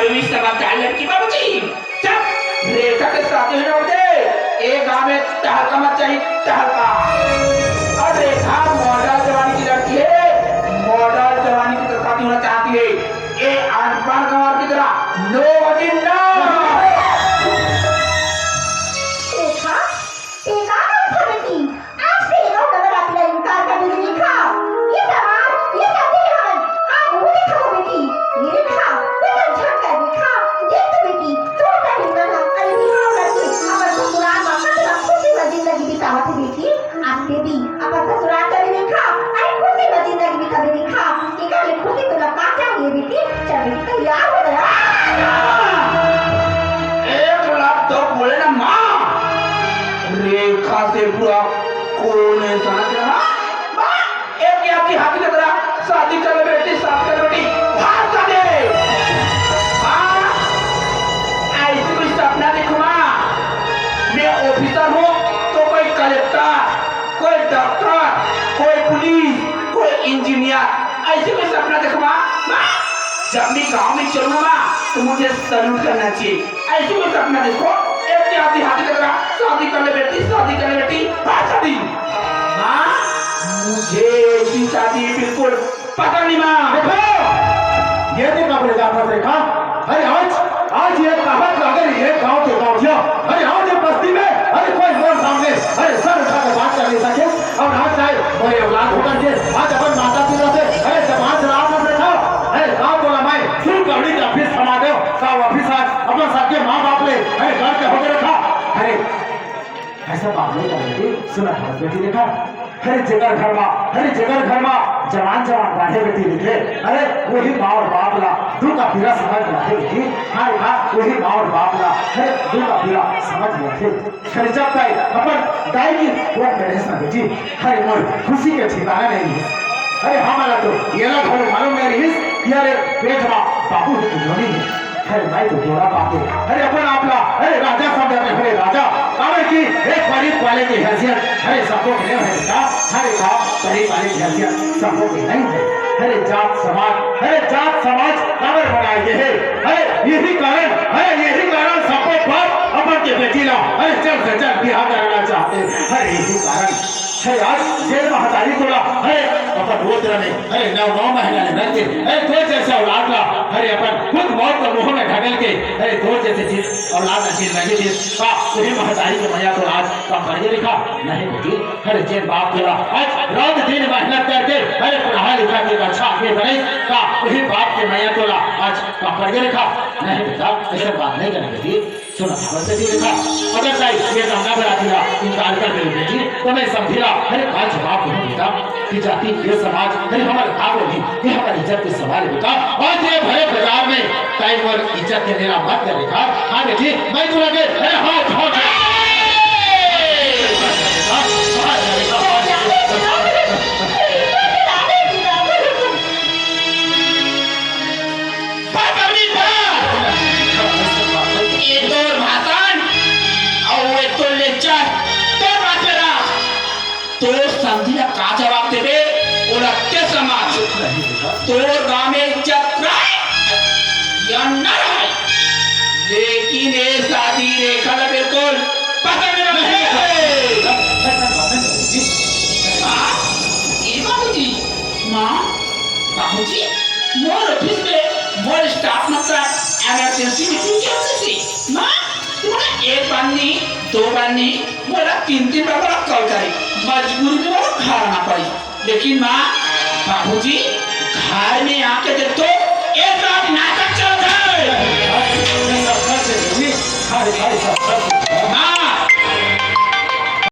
भी समझदार लड़की बाबूजी। जब रेखा के शादी होने होते एक गांव में टहलका मत चाहिए टहलका। और रेखा मॉडल जवानी की लड़की है, मॉडल जवानी की तरह शादी होना चाहती है। ये अनपढ़ गंवार की तरह नो वजी नो। से पूरा कौन है समझ रहा? एक ही आपकी हाथी की तरह शादी कर ले बेटी, शादी कर ले बेटी, भाग जा दे। ऐसी कोई सपना देखो माँ, मैं ऑफिसर हूँ तो कोई कलेक्टर, कोई डॉक्टर, कोई पुलिस, कोई इंजीनियर, ऐसी कोई सपना देखो माँ। जब मैं गाँव में चलूँ माँ तो मुझे सल्यूट करना चाहिए। ऐसी कोई सपना देखो, एक हाथी हाथी की तरह शादी कर ले बेटी, शादी कर ले बेटी, शादी। माँ मुझे ऐसी शादी बिल्कुल पता नहीं माँ। देखो ये देखा अपने दादा देखा। अरे आज ये कहावत अगर ये गांव के गाँव अरे आज ये बस्ती में अरे कोई मोर सामने अरे सर उठा कर बात कर नहीं सके। और आज चाहे मेरे औलाद होकर के आज अपन माता पिता से अरे समाज राम में बैठा अरे गाँव बोला मैं क्यों कबड़ी का ऑफिस समा दो साहब ऑफिस आज अपना सबके माँ बाप ले अरे घर के होकर रखा। अरे ऐसा बात नहीं करेगी। सुना बेटी देखा अरे जगर घर में जवान बाढ़े बेटी लिखे। अरे वही माँ और बाप ला दू का पीरा समझ रखे बेटी। हाँ वही माँ और बाप ला अरे दू का पीरा समझ रखे। अरे जब तक अपन दाई की वो मेरे से बेटी अरे मोर खुशी के ठिकाना नहीं है। अरे हमारा तो ये ना घर मालूम नहीं है अरे पेट में बाबू नहीं है। अरे मैं तो जोड़ा पाते अरे अपन आपला अरे राजा समझ अरे राजा अरे की एक गरीब वाले की हैसियत अरे सबको नहीं है का अरे साहब गरीब वाले की हैसियत सबको नहीं है। अरे जात समाज काबर बनाए है। अरे यही कारण सबको बाप अपन के बेटी ला अरे चल से चल बिहार करना चाहते। अरे यही कारण अरे आज जेल में हतारी तोड़ा अरे अपन रोज रहे अरे 9 महीना ले रख के अरे दो जैसे औलाद ला अरे अपन खुद मौत का मुंह में ढकल के अरे दो जैसे चीज औलाद ना चीज नहीं थी का उन्हीं महतारी के मैया तो आज कम पढ़े लिखा नहीं बेटी। अरे जेल बाप तेरा आज रात दिन मेहनत करके अरे पढ़ा लिखा के अच्छा आगे बढ़े का उन्हीं बाप के मैया तो आज कम पढ़े लिखा नहीं बेटा। ऐसा बात नहीं करनी बेटी। सुना बेटी देखा अगर चाहे ये गंगा बराती ला इनकार कर दे बेटी तो मैं समझिला अरे आज जवाब नहीं बेटा कि जाति ये समाज अरे हमारे भाव होगी ये हमारी इज्जत के सवाल बेटा। आज ये भरे बाजार में टाइम और इज्जत के लेना मत कर बेटा। हाँ बेटी मैं तो लगे अरे हाथ तो समझिया का जवाब देवे और अत्य समाज तोर गांव में इज्जत रहे या न रहे। लेकिन ये शादी रेखा ला बिल्कुल पता नहीं है। बाबूजी माँ बाबूजी मोर ऑफिस में मोर स्टाफ मतलब इमरजेंसी मीटिंग कैसे थी माँ तुम्हारा एक बार नहीं दो बार नहीं मोरा 3 बार कॉल करे मजबूरी में वो घर आना पड़ी। लेकिन माँ बाबूजी घर में आके देखो एक रात ना